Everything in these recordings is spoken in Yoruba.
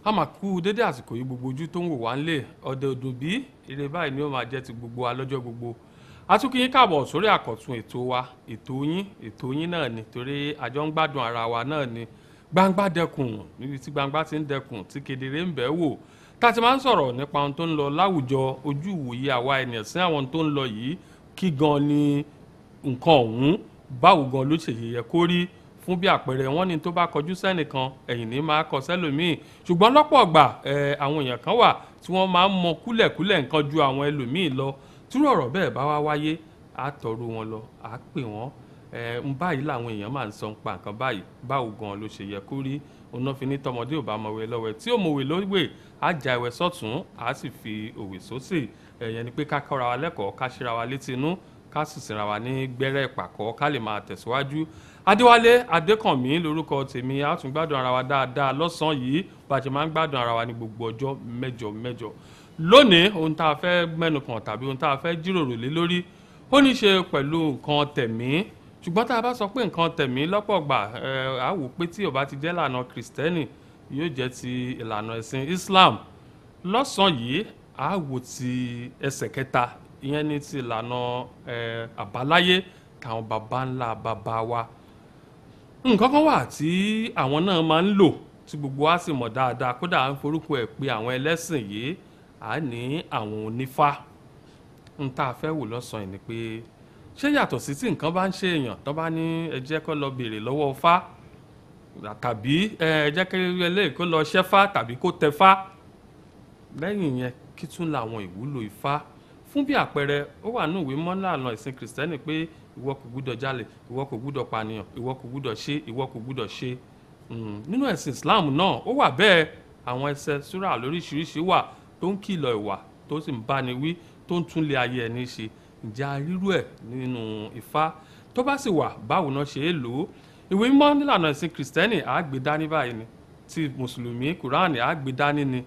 a máa kú dédé àsìkò yìí gbogbo ojú tó ń wò wá nílé ọdẹ ọdún bí ire báyìí ni ó máa jẹ́ ti gbogbo wa lọ́jọ́ gbogbo àtúnkì yín káàbọ̀ sórí àkọ́tún ètò wa ètò yín náà ni torí àjọ ń gbádùn ara wa náà ni gbangba dẹkùn níbi tí gbangba ti ń dẹkùn tí kedere ń bẹ̀ wò tá a ti máa ń sọ̀rọ̀ nípa ohun tó ń lọ láwùjọ ojú ìwòye àwa ènìyàn sí àwọn tó ń lọ yìí kí gan ni nǹkan ọ̀hún báwo gan ló ṣe yẹ kó rí fún bí àpẹẹrẹ wọn ní tó bá kọjú sẹ́nìkan ẹ̀yìn ní máa kọ sẹ́lòmíì ṣùgbọ́n lọ́pọ̀ ọgbà àwọn èèyàn kan wà tí wọ́n máa ń mọ kúlẹ̀kúlẹ̀ nǹkan ju àwọn ẹlòmíì lọ túrọ̀ ọ̀rọ̀ bẹ́ẹ̀ bá wá wáyé á tọrọ wọn lọ á pè wọ́n ń báyìí làwọn èèyàn máa ń sọ ń pa nǹkan báyìí báwo gan ló ṣe yẹ kó rí ọ̀nà fi ní tọmọdé ò bá mọ̀wé lọ́wẹ́ tí ò mọ̀wé lówè á ja ẹ̀wẹ̀ sọ́tún á sì fi òwe sósì ẹ̀yẹn ni pé ká kọ́ra wa lẹ́kọ̀ọ́ ká ṣíra wa létí inú ká sì sinra wa ní gbẹ́rẹ́ ìpàkọ́ ká lè máa tẹ̀síwájú Adéwálé Adékànmí lórúkọ tèmi a tún gbádùn ara wa dáadáa lọ́sàn-án yìí bá a ṣe máa ń gbádùn ara wa ní gbogbo ọjọ́ mẹ́jọ lónìí ohun tá a fẹ́ mẹ́nu kàn tàbí ohun tá a fẹ́ jíròrò lé lórí ó ní ṣe pẹ̀lú nǹkan tẹ̀mí ṣùgbọ́n tá a bá sọ pé nǹkan tẹ̀mí lọ́pọ̀ gbà á wò pé tí ó bá ti jẹ́ ìlànà kìrìsìtẹ́nì yóò jẹ́ ti ìlànà ẹ̀sìn Islam lọ́sàn-án yìí á wò ti ẹsẹ̀ kẹta ìyẹn ní ti ìlànà àbáláyé táwọn baba ńlá baba wa nǹkan kan wà tí àwọn náà máa ń lò tí gbogbo wa sì mọ̀ dáadáa kódà à ń forúkọ ẹ̀ pé àwọn ẹlẹ́sìn yìí à ní àwọn onífá ń tá a fẹ́ wò lọ́sàn-án yìí ni pé ṣé yàtọ̀ sí tí nǹkan bá ń ṣe èèyàn tó bá ní ẹ jẹ́ kó lọ béèrè lọ́wọ́ fá tàbí ẹ jẹ́ kí eléyìí kó lọ ṣẹ́fá tàbí kó tẹfá lẹ́yìn yẹn kí tún làwọn ìwúlò ifá fún bí àpẹẹrẹ ó wà ní ìwé mọ́lànà ìsìn kìrìsìtẹ́nì pé ìwọ kò gbúdọ̀ jalè ìwọ kò gbúdọ̀ pànìyàn ìwọ kò gbúdọ̀ ṣe ìwọ kò gbúdọ̀ ṣe nínú ẹ̀sìn Islam náà ó wà bẹ́ẹ̀ àwọn ẹsẹ̀ súrà lóríṣiríṣi wà tó ń kìlọ̀ ìwà tó sì ń báni wí tó ń túnlé ayé ẹni ṣe ǹjẹ́ arírú ẹ̀ nínú Ifá tó bá sì wà báwo náà ṣe é lò ó ìwé mímọ́ nílànà ìsìn kìrìsìtẹ́nì á gbé dání báyìí ni ti mùsùlùmí kùránì á gbé dání ni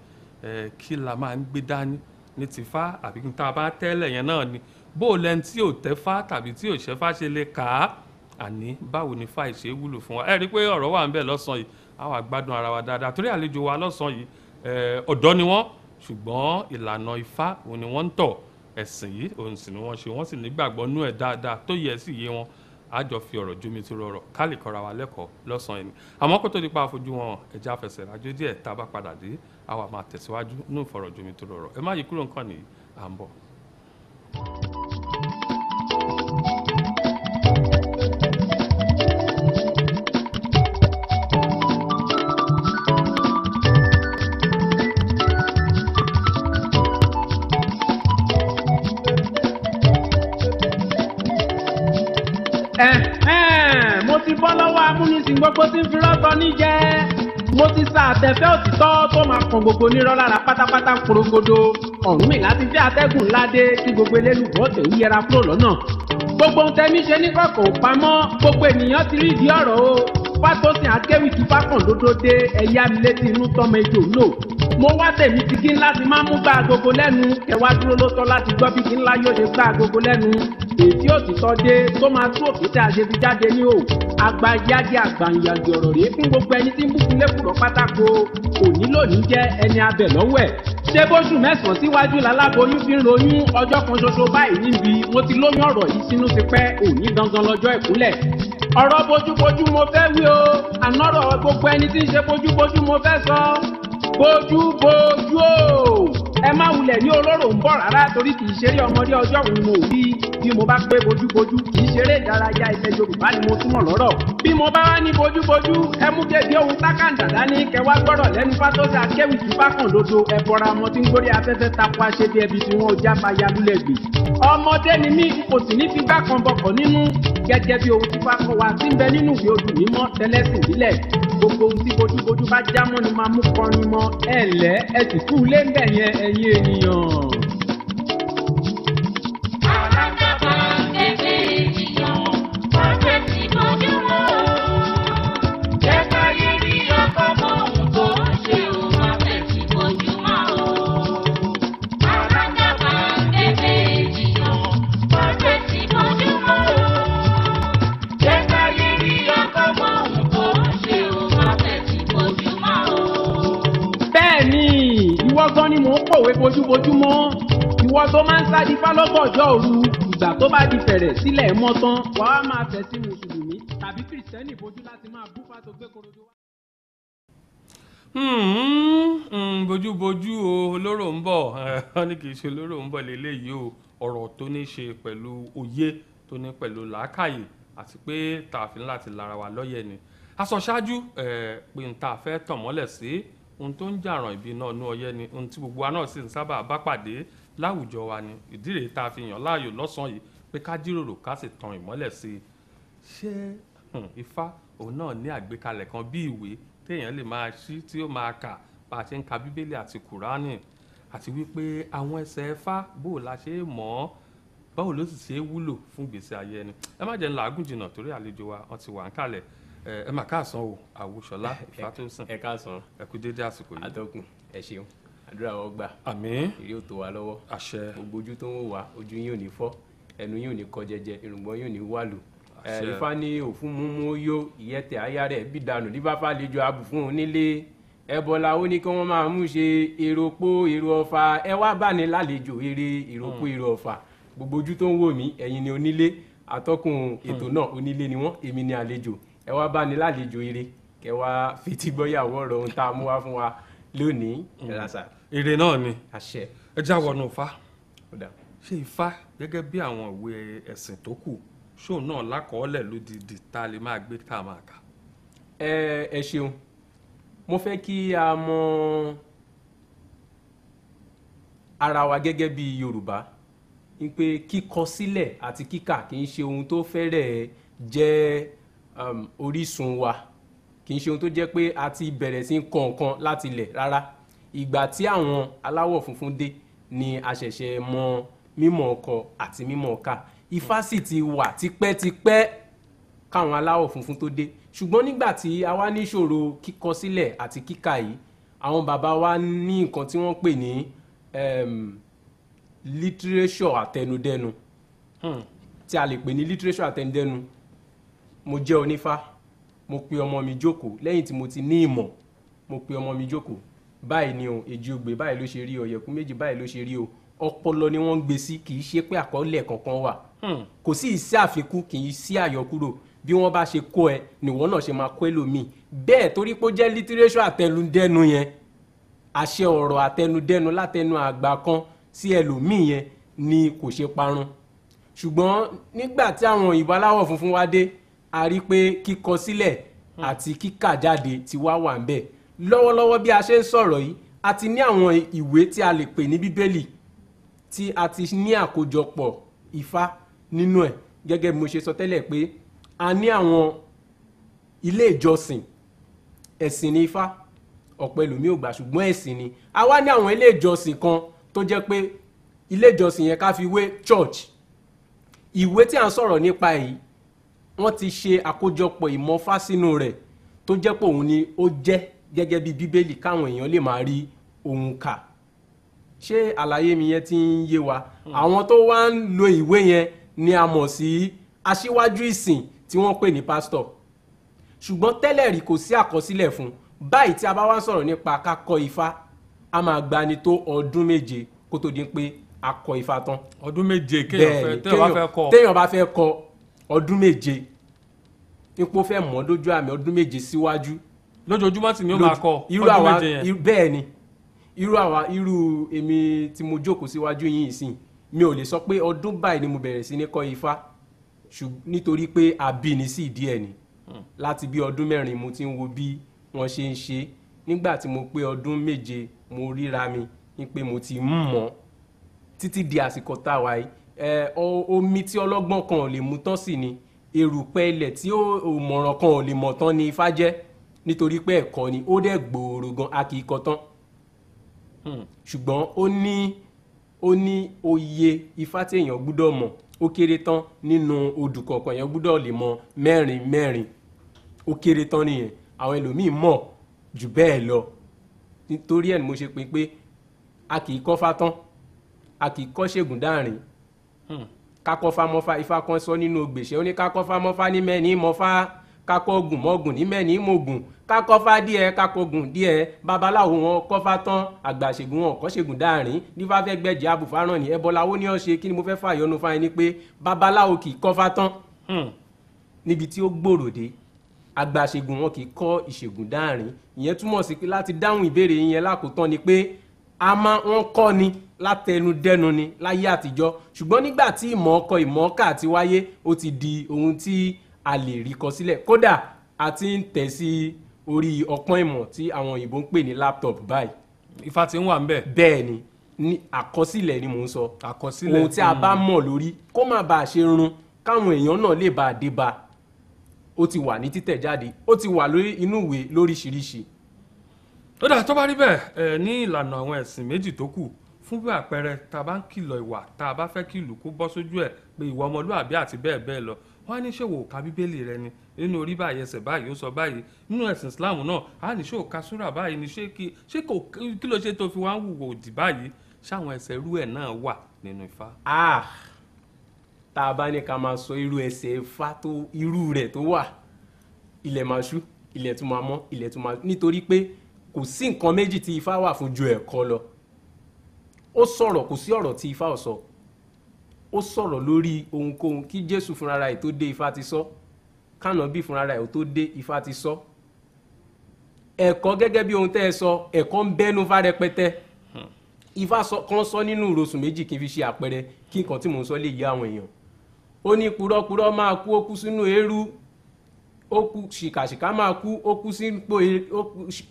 kí la máa ń gbé dání ní tìfá àbí kí n tá a bá tẹ́lẹ̀ yẹn náà ni bó o lẹ́ni tí ò tẹ́fá tàbí tí ò ṣẹ́fá ṣe lè kà á àní báwo ni fá ìṣe wúlò fún wa ẹ rí i pé ọ̀rọ̀ wà ń bẹ̀ lọ́sàn-án yìí á wà gbádùn ara wa dáadáa torí àlejò wa lọ́sàn-án yìí ọ̀dọ́ ni wọ́n ṣùgbọ́n ìlànà ifá òun ni wọ́n ń tọ̀ ẹ̀sìn yìí òun sì ni wọ́n ṣe wọ́n sì nígbàgbọ́ nú ẹ̀ dáadáa tó yẹ sí iye wọn á jọ fi ọ̀rọ̀ jómi tó rọrọ̀ ká lè kọ́ra wa lẹ́kọ̀ọ́ lọ́sàn-án yìí àmọ́ kó tó di pa àfojú wọn ẹ̀já fẹsẹ̀ rájò díẹ̀ tá a bá padà dé á wà máa tẹ̀síwájú nú ìfọ̀rọ̀ jómi tó rọrọ̀ ẹ má yí kúrò nǹkan nìyí à ń bọ̀. mo ti bọ́ lọ́wọ́ amúnisìn gbogbo tí ń fi rọ́tọ̀ níjẹ́ mo ti sa àtẹ̀fẹ́ òtítọ́ tó máa kan gbogbo nírọ́ lára pátápátá porogodo ọ̀run mi láti jẹ́ atẹ́gùn ńláde tí gbogbo elélùbọ́ tẹ̀ ń yẹra kúrò lọ́nà gbogbo ohun tẹ́mi ṣe ní kọ̀kọ̀ pamọ́ gbogbo ènìyàn ti rí ìdí ọ̀rọ̀ o fátọ́sìn akéwì tí fákàn lódó dé ẹ̀yà mi létí inú tọ́mọ ejò lò mo wá tèmi ti kí ńlá ti máa mú gbá agogo lẹ́nu ẹ̀wá dúró ló tọ́ láti gbọ́ bí kí ńlá yóò ṣe gbá agogo lẹ́nu èyí ò ti tọ́ dé tó máa tú òkété àṣefi jáde ní o àgbàjáde àgbàǹyàjò ọ̀rọ̀ rèé fún gbogbo ẹni tí ń bùkún lẹ́kùrọ̀ pátákó òní lónìí jẹ́ ẹni abẹ lọ́wọ́ ẹ̀ ṣé bóṣù mẹ́sàn-án síwájú láláboyún fi ń ronú ọjọ́ kan ṣoṣo báyìí níbi mo ti lóyún ọ̀rọ̀ yìí sínú ti pẹ́ òní gangan lọ́jọ́ ìkúnlẹ̀ ọ̀rọ̀ bójúbójú mo fẹ́ wí o ànọ́rọ̀ gbogbo ẹni tí ń ṣe bójúbójú mo fẹ́ sọ bójúbójú o ẹ má wulẹ̀ ní olóró ń bọ̀ rárá torí kì í ṣeré ọmọdé ọjọ́ òun mo rí bí mo bá pé bójúbójú kì í ṣeré ìdárayá ilẹ̀ Yorùbá ni mo túmọ̀ lọ́rọ̀ bí mo bá wá ní bójúbójú ẹ mú gègé ohun tákàndá dání kẹwàá gbọ́rọ̀ lẹ́nu fátọ́sí akéwì tí fákàn lódo ẹ bọra ọmọ tí ń gbórí afẹ́fẹ́ tapo aṣebi ẹbí tí wọn ò já fa yalúlẹ̀ gbè ọmọdé ni mí kò sì ní fi gbá kan bọkọ̀ nínú gẹ́gẹ́ bí ohun tí fákàn wá sí ń bẹ nínú ìwé odù mímọ́ tẹ́lẹ̀sìn ìbílẹ̀ gbogbo ohun tí bójúbójú bá jámọ́ ni máa mú kọrin mọ́ ẹ lẹ́ ẹ sì kú lé ń bẹ̀ yẹn ẹ̀yin ènìyàn. bójúbójú mọ́ ìwọ tó máa ń sádi fálọ́gọ̀jọ́ òru ìgbà tó bá di fẹ̀rẹ̀ sílẹ̀ mọ́ tán wàá máa tẹ̀sí mùsùlùmí tàbí kìrìsìtẹ́nì bójú láti máa bú fàtó gbé korodo wá. bójúbójú o olóró ń bọ̀ wọ́n ní kì í ṣe olóró ń bọ̀ lélẹ́yìí o ọ̀rọ̀ tó ní ṣe pẹ̀lú òye tó ní pẹ̀lú làákàyè àti pé tààfin láti lára wa lọ́yẹ̀ ni a sọ ṣáájú pé n ta fẹ́ tàn mọ́lẹ̀ sí ohun tó ń jàràn ìbí náà ní ọyẹ́ ni ohun tí gbogbo wa náà sì ń sábà bá pàdé láwùjọ wa ni ìdí rèé tá a fi yàn láàyò lọ́sàn-án yìí pé ká jíròrò ká sì tan ìmọ́lẹ̀ sí i ṣé Ifá òun náà ní àgbékalẹ̀ kan bí ìwé téèyàn lè máa ṣí tí ó máa kà bá a ṣe ń ka Bíbélì àti Kùránì àti wípé àwọn ẹsẹ̀ Ifá bó la ṣe é mọ̀ ọ́ báwo ló sì ṣe é wúlò fún ìgbésí ayé ẹni ẹ má jẹ́ ńlá agúnjìnà torí àlejò wa wọ́n ti wà ń kalẹ̀ ẹ mà káàsán o Àwòṣọlá Ifátòsìn ẹ káàsán ẹ kú dédé àsìkò yìí atọ́kùn ẹ ṣeun àdúrà wọn gbà àmín èrè ò tó wa lọ́wọ́ àṣẹ gbogbo ojú tó ń wò wá ojú yín ò ní fọ́ ẹnu yín ò ní kọ jẹjẹ irùngbọ̀n yín ò ní wàlù Àṣẹ. Ifá ní òfun múmú yó ìyẹ́tẹ̀ aya rẹ̀ bí dànù ní báfá lejò abù fún un nílé ẹbọlá ó ní kí wọ́n máa mú ṣe èrò pó èrò ọ̀fà ẹ wá bá ní lálejò eré èrò pó èrò ọ̀fà gbogbo ojú tó ń wò mí ẹ̀yin ni onílé atọ́kùn ètò náà onílé ni wọ́n èmi ni àlejò ẹ wá bá ní lálejò eré kẹ wá fetí gbọ́yàwó ọ̀rọ̀ ohun tá a mú wá fún wa lónìí ẹ̀rásà èrè náà ni àṣẹ ẹ já wọnú Ifá ọ̀dà. ṣé Ifá gẹ́gẹ́ bí àwọn ìwé ẹ̀sìn tó kù ṣóun náà lákọọ́lẹ̀ lódìdí tá a lè máa gbé tá a máa kà. ẹ ṣeun mo fẹ́ kí a mọ ara wa gẹ́gẹ́ bí Yorùbá wípé kíkọ sílẹ̀ àti kíkà kì í ṣe ohun tó fẹ́rẹ̀ jẹ́ orísun wa kì í ṣe ohun tó jẹ́ pé a ti bẹ̀rẹ̀ sí kọ nǹkan láti ilẹ̀ rárá ìgbà tí àwọn aláwọ̀ funfun dé ni a ṣẹ̀ṣẹ̀ mọ mímọ̀ ọkọ àti mímọ̀ ọkà Ifá sì ti wà tipẹ́tipẹ́ káwọn aláwọ̀ funfun tó dé ṣùgbọ́n nígbà tí a wá níṣòro kíkọ sílẹ̀ àti kíkà yìí àwọn bàbá wa ní nǹkan tí wọ́n pè ní literature àtẹnudẹ́nu tí a lè pè ní literature àtẹnudẹ́nu mo jẹ́ onífá mo pe ọmọ mi jókòó lẹ́yìn tí mo ti ní ìmọ̀ mo pe ọmọ mi jókòó báyìí ni o èjì ogbè báyìí ló ṣe rí o ọ̀yẹ̀kú méjì báyìí ló ṣe rí o ọpọlọ ni wọ́n ń gbé sí kì í ṣe pé àkọọ́lẹ̀ kankan wà kò sí ìsí àfikún kì í sí àyọkúrò bí wọ́n bá ṣe kó ẹ nìwọ náà ṣe máa kó ẹlòmíì bẹ́ẹ̀ torí pé ó jẹ́ literature àtẹnudẹ́nu yẹn àṣẹ ọ̀rọ̀ àtẹnudẹ́nu látẹnu àgbà kan sí ẹlòmíì yẹn ni kò ṣe parun ṣùgbọ́n nígbà tí àwọn òyìnbó aláwọ̀ funfun wá dé a rí pé kíkọ sílẹ̀ àti kíkà jáde ti wá wà ń bẹ̀ lọ́wọ́lọ́wọ́ bí a ṣe ń sọ̀rọ̀ yìí a ti ní àwọn ìwé tí a lè pè ní Bíbélì tí a ti ní àkójọpọ̀ Ifá nínú ẹ̀ gẹ́gẹ́ bí mo ṣe sọ tẹ́lẹ̀ pé a ní àwọn ilé ìjọsìn ẹ̀sìn ní Ifá ọ̀pọ̀ ẹlòmíì ò gbà ṣùgbọ́n ẹ̀sìn ni a wá ní àwọn ilé ìjọsìn kan tó jẹ́ pé ilé ìjọsìn yẹn ká fi wé church ìwé tí a ń sọ̀rọ̀ nípa yìí wọ́n ti ṣe àkójọpọ̀ ìmọ̀fá sínú rẹ̀ tó jẹ́ pé òun ni ó jẹ́ gẹ́gẹ́ bí Bíbélì káwọn èèyàn lè máa rí ohun kà ṣé àlàyé mi yẹn ti ń yé wa àwọn tó wá ń lo ìwé yẹn ni a mọ̀ sí aṣíwájú ìsìn tí wọ́n pè ní pásítọ̀ ṣùgbọ́n tẹ́lẹ̀ rí kò sí àkọsílẹ̀ fún báyìí tí a bá wá sọ̀rọ̀ nípa kákọ́ Ifá a máa gbani tó ọdún méje kó tó di pé a kọ́ Ifá tán. ọdún méje téèyàn bá fẹ́ kọ́ ọdún méje ipò fẹ́ mọ̀ lójú àmì ọdún méje síwájú. lójoojúmọ́ sì ni ó máa kọ́ ọdún méje yẹn. bẹ́ẹ̀ ni irú èmi tí mo jókòó síwájú yín ìsìn mi ò lè sọ pé ọdún báyìí ni mo bẹ̀rẹ̀ sí ní kọ́ Ifá nítorí pé àbíní sí ìdí ẹ̀ ni láti bí ọdún mẹ́rin mo ti ń wo bí wọ́n ṣe ń ṣe nígbà tí mo pé ọdún méje mo ríra mi ní pé mo ti mọ̀ títí di àsìkò tá a wà yìí omi tí ọlọ́gbọ́n kan ò lè mu tán sí ni erùpẹ̀ ilẹ̀ tí òmọ̀ràn kan ò lè mọ̀ tán ni Ifá jẹ́ nítorí pé ẹ̀kọ́ ni ó dẹ̀ gbòòrò gan a kì í kọ́ tán ṣùgbọ́n ó ní oyè Ifá tí èèyàn gbúdọ̀ mọ̀ ó kéré tán nínú odù kọ̀ọ̀kan èèyàn gbúdọ̀ lè mọ̀ mẹ́rin ó kéré tán nìyẹn àwọn ẹlòmíì mọ̀ jù bẹ́ẹ̀ lọ nítorí ẹ̀ ni mo ṣe pé a kì í kọ́ Fá tán a kì í kọ́ ṣègùn dáàrin kákọ́ Fá mọ́fá Ifá kan sọ nínú ògbèṣẹ́ ó ní kákọ́ Fá mọ́fá ní mẹ́ni mọ́fá kákọ́ gùn mọ́gùn ní mẹ́ni mọ́gùn kákọ́fá díẹ̀ kákọ́gùn díẹ̀ babaláwo wọn kọ́fá tán àgbàṣègùn wọn kọ́ṣègùn dáàrin nífà fẹ́ gbẹ̀jẹ̀ abùfáràn ní ẹbọláwo ní ọ̀ṣẹ́ kí ni mo fẹ́ fàyọnu fáyín ni pé babaláwo kì í kọ́fá tán níbi tí ó gbòòrò dé àgbàṣègùn wọn kì í kọ́ ìṣègùn dáàrin ìyẹn túmọ̀ sí pé láti dáhùn ìbéèrè yẹn lákòótán ni pé wọ́n kọ́ ni látẹnudẹ́nu ni láyé àtijọ́ ṣùgbọ́n nígbà tí ìmọ̀ ọkọ ìmọ̀ ọkà ti wáyé ó ti di ohun tí a lè rí kọ sílẹ̀ kódà a ti ń tẹ̀ sí orí ọpọ́n ìmọ̀ tí àwọn òyìnbó ń pè ní laptop báyìí. Ifá ti ń wà ń bẹ̀. bẹ́ẹ̀ ni ní àkọsílẹ̀ ni mò ń sọ àkọsílẹ̀ ohun tí a bá mọ̀ lórí kó má bàa ṣe run káwọn èèyàn náà lè bá a dé bá ó ti wà ní títẹ̀ jáde ó ti wà lórí inú ìwé lóríṣiríṣi. ó dà tó bá rí bẹ́ẹ̀ ní ìlànà àwọn ẹ̀sìn méjì tó kù fún bí àpẹẹrẹ tá a bá ń kìlọ̀ ìwà tá a bá fẹ́ kí ìlú kó bọ́ sójú ẹ̀ pé ìwà ọmọlúwàbí àti bẹ́ẹ̀ bẹ́ẹ̀ lọ wọ́n á ní ṣòwò ká bíbélì rẹ ni nínú orí báyìí ẹsẹ̀ báyìí ó sọ báyìí nínú ẹ̀sìn Islam náà á ní ṣòwò ká súrà báyìí ni ṣé kí ló ṣe tó fi wá ń wùwò òdì báyìí ṣáwọn ẹsẹ̀ irú ẹ̀ náà wà nínú Ifá. tá a bá ní ká máa sọ irú ẹsẹ̀ Ifá tó irú rẹ̀ tó wà ilẹ̀ máa ṣú ilẹ̀ tún máa mọ́ ilẹ̀ tún máa nítorí pé kò sí nǹkan méjì tí Ifá wà fún ju ẹ̀kọ́ lọ ó sọ̀rọ̀ kò sí ọ̀rọ̀ tí Ifá ò sọ ó sọ̀rọ̀ lórí ohunkóhun kí Jésù fúnra rẹ̀ tó dé Ifá ti sọ kánàbí fúnra rẹ̀ tó dé Ifá ti sọ ẹ̀kọ́ gẹ́gẹ́ bí ohun tẹ́ ẹ sọ ẹ̀kọ́ ń bẹ́nu Ifá rẹpẹtẹ Ifá kan sọ nínú ìrosùn méjì kí n fi ṣe àpẹẹrẹ kí nǹkan tí mò ń sọ lè yé àwọn èèyàn ó ní purọ́purọ́ máa kú ó kú sínú eérú ó kú ṣìkàṣìkà máa kú ó kú sínú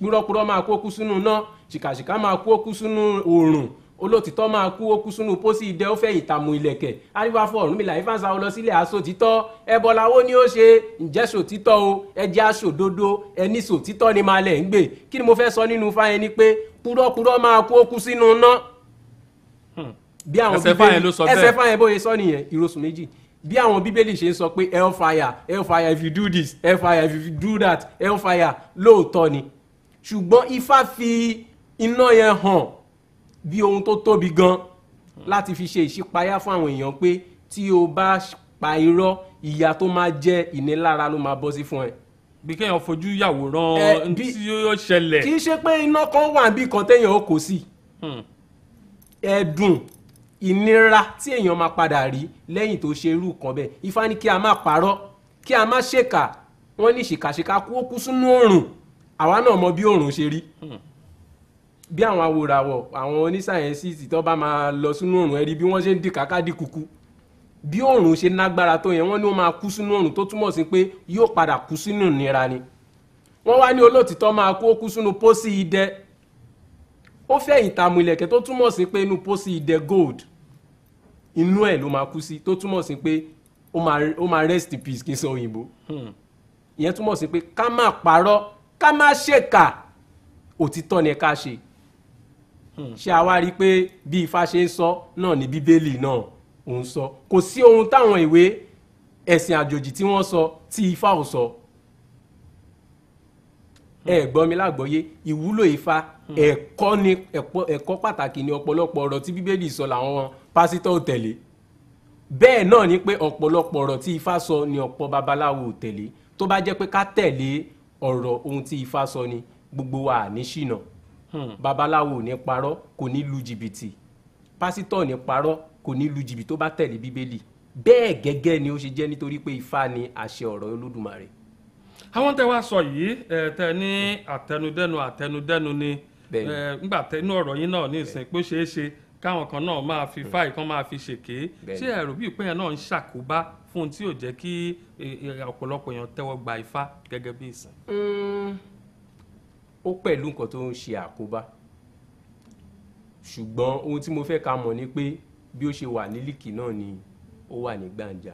purọ́purọ́ máa kú ó kú sínú iná ṣìkàṣìkà máa kú ó kú sínú oòrùn olótìtọ́ máa kú ó kú sínú pósí idẹ ó fẹ́ ìtàmù ìlẹ̀kẹ̀ àríwáfọ̀ Ọ̀rúnmìlà Ifá ń sá lọ sílẹ̀ aṣọ títọ́ ẹbọ làwọn ni ó ṣe ǹjẹ́ ṣò títọ́ o ẹjẹ́ aṣọ òdodo ẹni ṣò títọ́ ni máa lẹ̀ ń gbè kí ni mo fẹ́ sọ nínú Ifá yẹn ni pé purọ́purọ́ máa kú ó kú sínú iná. bí àwọn bíbélì ẹsẹ̀ Ifá yẹn bóyá sọ nìyẹn ìrosùn méjì bí àwọn bíbélì ṣe ń sọ pé hellfire hellfire if you do this hellfire if you do that hellfire lóòótọ́ ni ṣùgbọ́n Ifá fi iná yẹn hàn bí ohun tó tóbi gan láti fi ṣe ìṣípayá fún àwọn èèyàn pé tí o bá pa irọ́ ìyà tó máa jẹ́ ìnilára ló máa bọ́ sí fún ẹ. bí kéèyàn fojú yàwòrán tí ó ṣẹlẹ̀. kì í ṣe pé iná kan wà bí kan téèyàn ó kó sí ẹ̀dùn ìnira tí èèyàn máa padà rí lẹ́yìn tó ṣe irú kan bẹ́ẹ̀ Ifá ní kí a má parọ́ kí a má ṣèkà wọ́n ní ṣìkàṣìkà kú ó kú sínú oòrùn àwa náà mọ bí oòrùn ṣe rí bí àwọn awòràwọ̀ àwọn onísáyẹ́nsì tó bá máa lọ sínú oòrùn ẹ̀rí bí wọ́n ṣe ń di kàkà di kùkù bí oòrùn ṣe nágbára tó yẹn wọ́n ní wọ́n máa kú sínú oòrùn tó túmọ̀ sí pé yóò padà kú sínú ìnira ni wọ́n wá ní olótìtọ́ máa kú ó kú sínú pósí idẹ ó fẹ́ ìtààmú ìlẹ̀kẹ̀ tó túmọ̀ sí pé inú pósí idẹ gold inú ẹ̀ ló máa kú sí tó túmọ̀ sí pé ó máa rest in peace kí n sọ òyìnbó ìyẹn túmọ̀ sí pé ká má parọ́ ká má ṣèkà òtítọ́ ni ká ṣe ṣé a wá rí i pé bí Ifá ṣe ń sọ náà ní bíbélì náà ò ń sọ kò sí ohun táwọn ìwé ẹ̀sìn àjòjì tí wọ́n sọ tí Ifá ò sọ ẹ gbọ́ mi lágbọ́yé ìwúlò Ifá ẹ̀kọ́ ni ẹ̀kọ́ pàtàkì ni ọ̀pọ̀lọpọ̀ ọ̀rọ̀ tí bíbélì sọ làwọn pásítọ̀ ò tẹ̀lé bẹ́ẹ̀ náà ni pé ọ̀pọ̀lọpọ̀ ọ̀rọ̀ tí Ifá sọ ni ọ̀pọ̀ babaláwo ò tẹ̀lé tó bá jẹ́ pé ká tẹ̀lé ọ̀rọ̀ ohun tí Ifá sọ ni gbogbo wa ní ṣìnà babaláwo ní parọ́ kò ní lu jìbìtì pásítọ̀ ní parọ́ kò ní lu jìbìtì tó bá tẹ̀lé bíbélì bẹ́ẹ̀ gẹ́gẹ́ ni ó ṣe jẹ́ nítorí pé Ifá ni àṣẹ ọ̀rọ̀ Olódùmarè. àwọn tẹ wá sọ yìí tẹ ní àtẹnudẹ́nu ni nígbà tẹnu ọ̀rọ̀ yín náà ní ìsìn pé ó ṣeé ṣe káwọn kan náà máa fi fáì kan máa fi ṣèké ṣé ẹ̀rù bí ìpínyà náà ń ṣàkóbá fún un tí ò jẹ́ kí ọ̀pọ̀lọpọ̀ èèyàn tẹ́wọ́ gba Ifá gẹ́gẹ́ bí ìsìn. ó pẹ̀lú nǹkan tó ń ṣe àkóbá ṣùgbọ́n ohun tí mo fẹ́ ká mọ̀ ni pé bí ó ṣe wà ní líkì náà ni ó wà ní gbàǹjà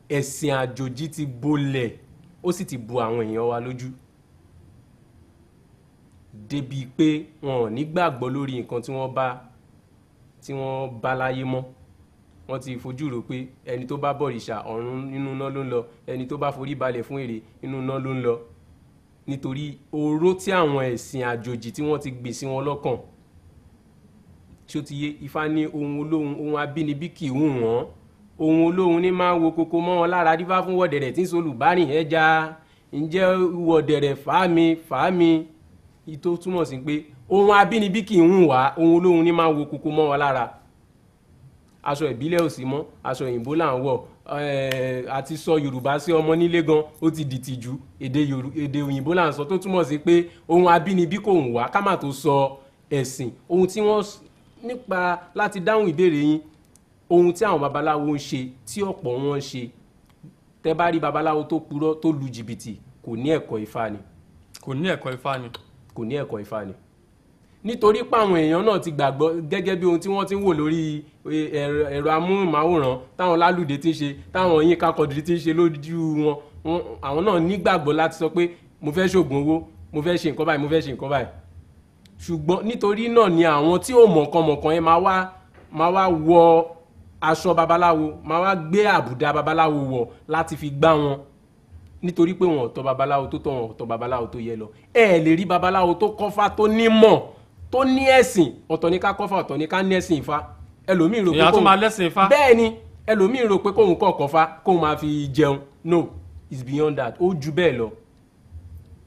ẹ̀sìn àjòjì ti bolẹ̀ ó sì ti bu àwọn èèyàn wa lójú débi pé wọn ò ní gbàgbọ́ lórí nǹkan tí wọ́n bá láyé mọ́ wọ́n ti fojú rò pé ẹni tó bá bọ̀rìṣà ọ̀run inú iná ló ń lọ ẹni tó bá forí balẹ̀ fún ère inú iná ló ń lọ nítorí oró tí àwọn ẹ̀sìn àjòjì tí wọ́n ti gbìn sí wọn lọ́kàn tí ó ti yé Ifá ní ohun olóhun ohun abínibí kì í hù wọ́n ohun olóhun ní máa ń wo koko mọ́ wọn lára dífá fún wọ́dẹ̀rẹ̀ tí ń solù bárìn ẹja ǹjẹ́ wọ̀dẹ̀rẹ̀ fàámi ìtò túmọ̀ sí pé ohun abínibí kì í hùn wá ohun olóhun ní máa wo kókó mọ́ wa lára aṣọ ìbílẹ̀ ò sí mọ́ aṣọ òyìnbó là ń wọ̀ àti sọ Yorùbá sí ọmọ nílé gan ó ti dìtìjú èdè òyìnbó là ń sọ tó túmọ̀ sí pé ohun abínibí kò hùn wá ká má tó sọ ẹ̀sìn ohun tí wọ́n nípa láti dáhùn ìbéèrè yín ohun tí àwọn babaláwo ń ṣe tí ọ̀pọ̀ wọn ń ṣe tẹ́ bá rí babaláwo tó purọ́ tó lu jìbìtì kò ní ẹ̀kọ́ Ifá ni. kò ní ẹ̀kọ́ Ifá ni. kò ní ẹ̀kọ́ Ifá ni. nítorí pé àwọn èèyàn náà ti gbàgbọ́ gẹ́gẹ́ bí ohun tí wọ́n ti ń wò lórí ẹ̀rọ amóhùnmáwòrán táwọn Lálùdé ti ń ṣe táwọn Yínká Quadri ti ń ṣe lójú wọn àwọn náà nígbàgbọ́ láti sọ pé mo fẹ́ ṣògùn owó mo fẹ́ ṣe nǹkan báyìí mo fẹ́ ṣe nǹkan báyìí ṣùgbọ́n nítorí náà ni àwọn tí ò mọ̀kànmọ̀kàn yẹn máa wá wọ aṣọ babaláwo máa wá gbé àbùdá babaláwo wọ̀ láti fi gbá wọn nítorí pé wọn ò tọ̀ babaláwo tó tọ́ wọn ò tọ̀ babaláwo tó yẹ lọ ẹ lè rí babaláwo tó kọ́fá tó nímọ̀ tó ní ẹ̀sìn ọ̀tọ̀ ní ká kọ́fá ọ̀tọ̀ ní ká ní ẹ̀sìn Ifá ẹlòmíì rò pé ìyá tó máa lẹ́sìn Ifá bẹ́ẹ̀ ni ẹlòmíì rò pé kóun kọ́ kọ́fá kóun máa fi jẹun no it's beyond that ó ju bẹ́ẹ̀ lọ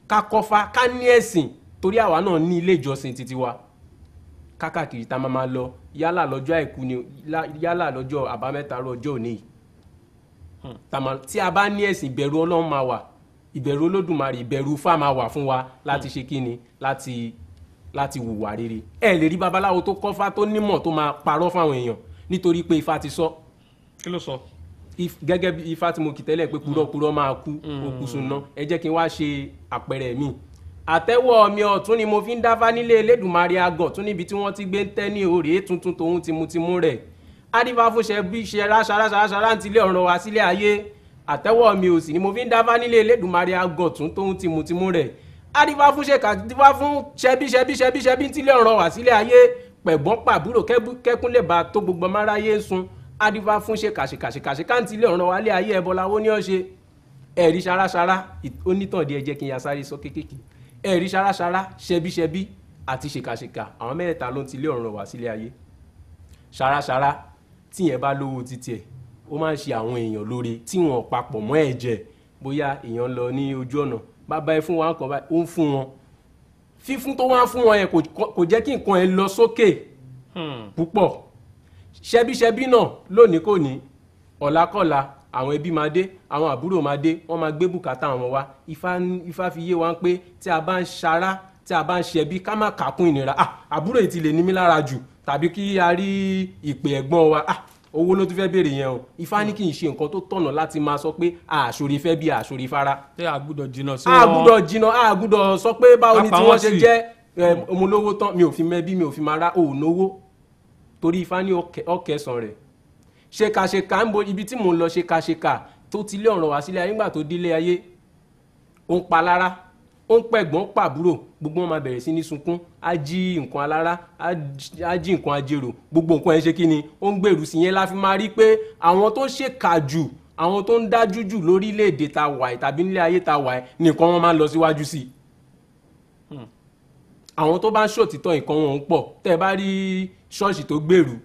ká kọ́fá ká ní ẹ̀sìn torí àwa náà ní ilé ìjọsìn títí wa kákàkiri tá a máa lọ yálà lọ́jọ́ àìkú ni yálà lọ́jọ́ àbámẹ́ta ọjọ́ òní tí a bá ní ẹ̀sìn ìbẹ̀rù Ọlọ́run máa wà ìbẹ̀rù Olódùmarè ìbẹ̀rù Ifá máa wà fún wa láti ṣe kíni láti hùwà rere ẹ lè rí babaláwo tó kọ́fá tó nímọ̀ tó máa parọ́ fáwọn èèyàn nítorí pé Ifá ti sọ. kí ló sọ. gẹ́gẹ́ bí Ifá tí mo kì tẹ́lẹ̀ pé purọ́purọ́ máa kú òkú sunná ẹ jẹ́ kí n wá ṣe àpẹẹrẹ mi àtẹ́wọ́ mi ọ̀tún ni mo fi ń dáfá nílé Elédùmarè àgọ̀ tún níbi tí wọ́n ti gbé ń tẹ́ ní òrèé tuntun tòun tìmùtìmù rẹ̀ adífá fúnṣẹ́ bí ṣe ráṣaráṣaráṣará ń tilé ọ̀rọ̀ wá sílé ayé àtẹ́wọ́ mi òsì ni mo fi ń dáfá nílé Elédùmarè àgọ̀ tún tóun tìmùtìmù rẹ̀ adífá fúnṣẹ́ kàdífá fún ṣẹbí ń tilé ọ̀rọ̀ wá sílé ayé pẹ̀gbọ́n pàbúrò kẹ́kún lè bá tó gbogbo máráyé ń sun adífá fúnṣẹ́ kàṣìkàṣìkàṣì káńtì ilé ọ̀rọ̀ wálé ayé ẹbọláwó ní ọ̀ṣẹ́ ẹ̀rí ṣaráṣará onítàndí ẹ̀jẹ̀ kí n ya sáré sọ kéékèèké ẹ̀rí ṣaráṣará ṣẹbíṣẹbí àti ṣèkàṣèkà àwọn mẹ́rẹ̀ẹ̀ta ló ń tilé ọ̀run wá sílé ayé ṣaráṣará tíyẹn bá lówó títí ẹ̀ ó máa ń ṣe àwọn èèyàn lóore tí wọ́n papọ̀ mọ́ ẹ̀jẹ̀ bóyá èèyàn lọ ní ojú ọ̀nà bàbá ẹ fún wa nǹkan báyìí ó ń fún wọn fífún tó wá fún wọn yẹn kò jẹ́ kí nǹkan ẹ lọ sókè púpọ̀ ṣẹbíṣẹbí náà lónìí kò ní ọ̀làkọ̀là àwọn ẹbí máa dé àwọn àbúrò máa dé wọ́n máa gbé bùkátà wọn wá Ifá fi yé wa pé tí a bá ń ṣará tí a bá ń ṣẹbí ká má kàkún ìnira àbúrò yìí ti lè ní mí lára jù tàbí kí a rí ìpè ẹ̀gbọ́n wa owó ló tún fẹ́ béèrè yẹn o Ifá ní kì í ṣe nǹkan tó tọ̀nà láti máa sọ pé àṣòrí fẹ́ bí àṣòrí fara. ṣé àgùdọ̀ jìnnà sí wọn. àgùdọ̀ jìnnà àgùdọ̀ sọ pé báwo ni tí wọ́n ṣe jẹ́ ọmọlówó tán mi ò fi mẹ́bí mi ò fi máa rá òòlówó torí Ifá ní ọ̀kẹ́sàn rẹ̀ ṣèkàṣèkà ń bo ibi tí mò ń lọ ṣèkàṣèkà tó ti lé ọ̀rọ̀ wá sílé ayé nígbà tó délé ayé ó ń palára ó ń pẹ̀gbọ́n pàbúrò gbogbo wọn máa bẹ̀rẹ̀ sí ní sunkún á jí nǹkan alára á jí nǹkan ajérò gbogbo nǹkan ẹ̀ ṣe kí ni ó ń gbèrú sí yẹn la fi máa rí pé àwọn tó ṣèkà jù àwọn tó ń dájú jù lórílẹ̀‐èdè ta wà ẹ̀ tàbí nílé ayé ta wà ẹ̀ nìkan wọn máa ń lọ síwájú sí i àwọn tó bá ń ṣòtítọ́ nǹkan wọn ń pọ̀ tẹ́ ẹ bá rí ṣọ́ọ̀ṣì tó gbèrú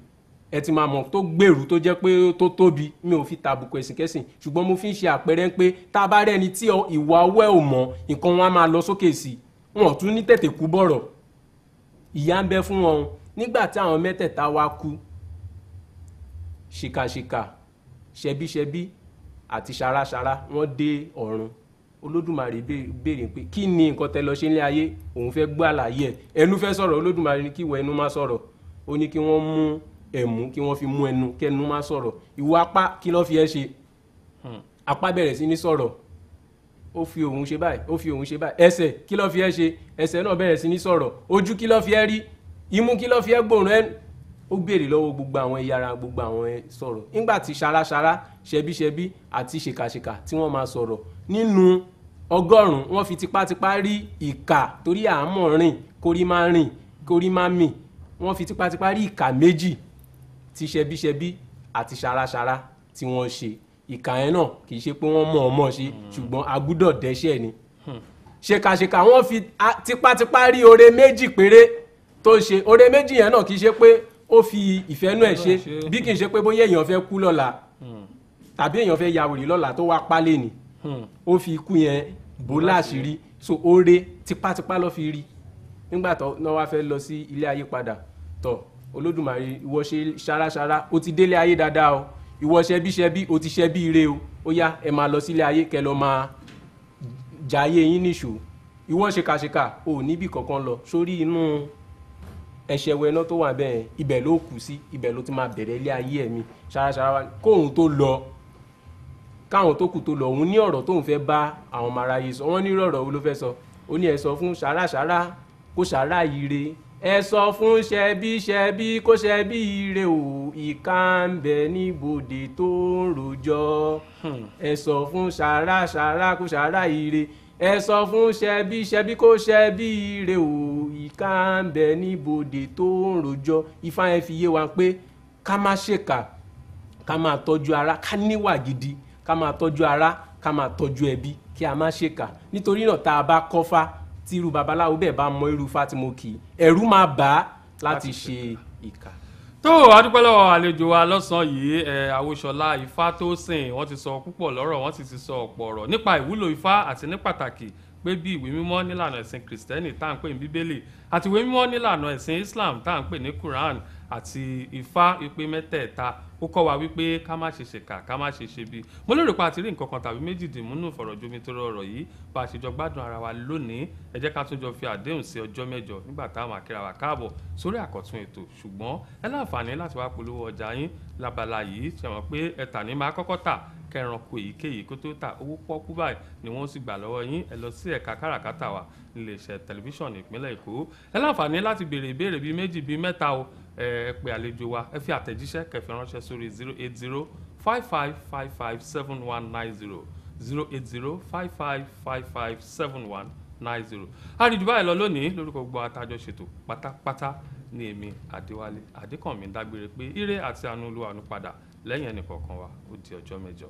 ẹ ti máa mọ̀ tó gbèrú tó jẹ́ pé tó tóbi mi ò fi tàbùkù ẹ̀sìnkẹ́sìn ṣùgbọ́n mo fi ń ṣe àpẹẹrẹ pé tá a bá rẹ́ni tí ìwà ọwọ́ ẹ̀ ò mọ̀ nǹkan wọn á máa lọ sókè sí i wọn ò tún ní tètè kú bọ̀rọ̀ ìyà ń bẹ fún wọn nígbà tí àwọn mẹ́tẹ̀ẹ̀ta wá kú ṣìkàṣìkà ṣẹbíṣẹbí àti ṣaráṣará wọ́n dé ọ̀run Olódùmarè béèrè pé kí ni nǹkan tẹ́ lọ ṣe nílé ayé òun fẹ́ gbọ́ àlàyé ẹ̀ ẹnu fẹ́ sọ̀rọ̀ Olódùmarè ní kí ìwọ ẹnu má sọ̀rọ̀ ó ní kí wọ́n mú ẹ̀mú kí wọ́n fi mú ẹnu kẹ́nu má sọ̀rọ̀ ìwọ apá kí ló fi ẹ́ ṣe apá bẹ̀rẹ̀ sí ní sọ̀rọ̀ ó fi òun ṣe báyìí ó fi òun ṣe báyìí ẹsẹ̀ kí ló fi ẹ́ ṣe ẹsẹ̀ náà bẹ̀rẹ̀ sí ní sọ̀rọ̀ ojú kí ló fi ẹ́ rí imú kí ló fi ẹ́ gbòòrùn ẹnu ó béèrè lọ́wọ́ gbogbo àwọn ẹ̀yà ara gbogbo àwọn ẹ̀ sọ̀rọ̀ nígbà tí ṣaráṣará ṣẹbíṣẹbí àti ṣèkàṣèkà tí wọ́n máa sọ̀rọ̀ nínú 100 wọ́n fi tipátipá rí ìkà torí àmọ́ rìn kórí má mì wọ́n fi tipátipá rí ìkà méjì tí ṣẹbíṣẹbí àti ṣaráṣará tí wọ́n ṣe ìkà yẹn náà kì í ṣe pé wọ́n mọ̀ ọmọ ṣe ṣùgbọ́n a gbúdọ̀ dẹ́ṣẹ̀ ni ṣèkàṣèkà wọ́n fi tipátipá rí oore méjì péré tó ṣe oore méjì yẹn náà kì í ṣe pé ó fi ìfẹ́nú ẹ̀ ṣe bí kì í ṣe pé bóyá èèyàn fẹ́ kú lọ́la tàbí èèyàn fẹ́ ya wèrè lọ́la tó wá pálẹ̀ ni ó fi ikú yẹn bó láṣìírí so oore tipátipá ló fi rí nígbà tó náà wá fẹ́ lọ sí ilé ayé padà tọ̀ Olódùmarè ìwọ ṣe ṣaráṣará ó ti délé ayé dáadáa o ìwọ ṣẹbíṣẹbí ó ti ṣẹbí ire o ó yá ẹ máa lọ sílé ayé kẹ́ lọ máa jayé yín níṣó ìwọ ṣèkàṣèkà ò níbì kankan lọ sórí inú ẹ̀ṣẹ̀ wẹ̀nà tó wà bẹ́ẹ̀ ibẹ̀ ló kù sí ibẹ̀ ló ti máa bẹ̀rẹ̀ ilé ayé ẹ̀mí ṣaráṣará kóhun tó lọ káwọn tó kù tó lọ òun ní ọ̀rọ̀ tóun fẹ́ bá àwọn ọmọ aráyé sọ wọ́n ní ọ̀rọ̀ wo ló fẹ́ sọ ó ní ẹ sọ fún ṣaráṣará kó ṣàrá ire ẹ sọ fún ṣẹbíṣẹbí kó ṣẹbí ire o ìkà ń bẹ níbodè tó ń rojọ́ ẹ sọ fún ṣaráṣará kó ṣàrá ire ẹ sọ fún ṣẹbíṣẹbí kó ṣẹbí ire o ìkà ń bẹ níbodè tó ń rojọ́ Ifá yẹn fi yé wa pé ká má ṣèkà ká máa tọ́jú ara ká níwà gidi ká máa tọ́jú ara ká máa tọ́jú ẹbí kí a má ṣèkà nítorí náà tá a bá kọ́fá tí irú babaláwo bẹ́ẹ̀ bá mọ irú Ifá tí mo kì í ẹ̀rù máa bà á láti ṣe ìkà. tó adúpẹ́ lọ́wọ́ àlejò wa lọ́sàn-án yìí Àwòṣọlá Ifátósìn wọ́n ti sọ púpọ̀ lọ́rọ̀ wọ́n sì ti sọ ọ̀pọ̀ ọ̀rọ̀ nípa ìwúlò Ifá àti ní pàtàkì pé bí ìwé mímọ́ nílànà ẹ̀sìn kìrìsìtẹ́nì tá à ń pè ní bíbélì àti ìwé mímọ́ nílànà ẹ̀sìn Islam tá à ń pè ní Quran àti Ifá wípé mẹ́tẹ̀ẹ̀ta ó kọ́ wa wípé ká má ṣe ṣèkà ká má ṣe ṣe bí mo lérò pé àti rí nǹkan kan tàbí méjì dì múnú ìfọ̀rọ̀jomitoro ọ̀rọ̀ yìí bá a ṣe jọ gbádùn ara wa lónìí ẹ jẹ́ ká tún jọ fi àdéhùn sí ọjọ́ mẹ́jọ nígbà táwọn akẹ́rà wa káàbọ̀ sórí àkọ́tún ètò ṣùgbọ́n ẹ láǹfààní láti wá polówó ọjà yín lábala yìí ṣe mọ̀ pé ẹ̀tà ní máa kọ́kọ́ tà kẹranko èyíkéyìí kó tó tà owó pọ́kú báyìí ni wọ́n sì gbà lọ́wọ́ yín ẹ lọ sí ẹ̀ka káràkátà wa nílé iṣẹ́ tẹlifíṣàn ìpínlẹ̀ Èkó ẹ láǹfààní láti béèrè ìbéèrè bíi méjì bíi mẹ́ta o ẹ pè àlejò wa ẹ fi àtẹ̀jíṣẹ́ kẹfẹ́ ránṣẹ́ sórí 08055557190 08055557190 àríjù báyìí lọ lónìí lórúkọ gbogbo àtàjọ ṣètò pátápátá ní èmi Adéwálé Adékànmí dágbére pé ire àti àánú Olúwa ń padà lẹ́yìn ẹnì kọ̀ọ̀kan wa ó di ọjọ́ mẹ́jọ.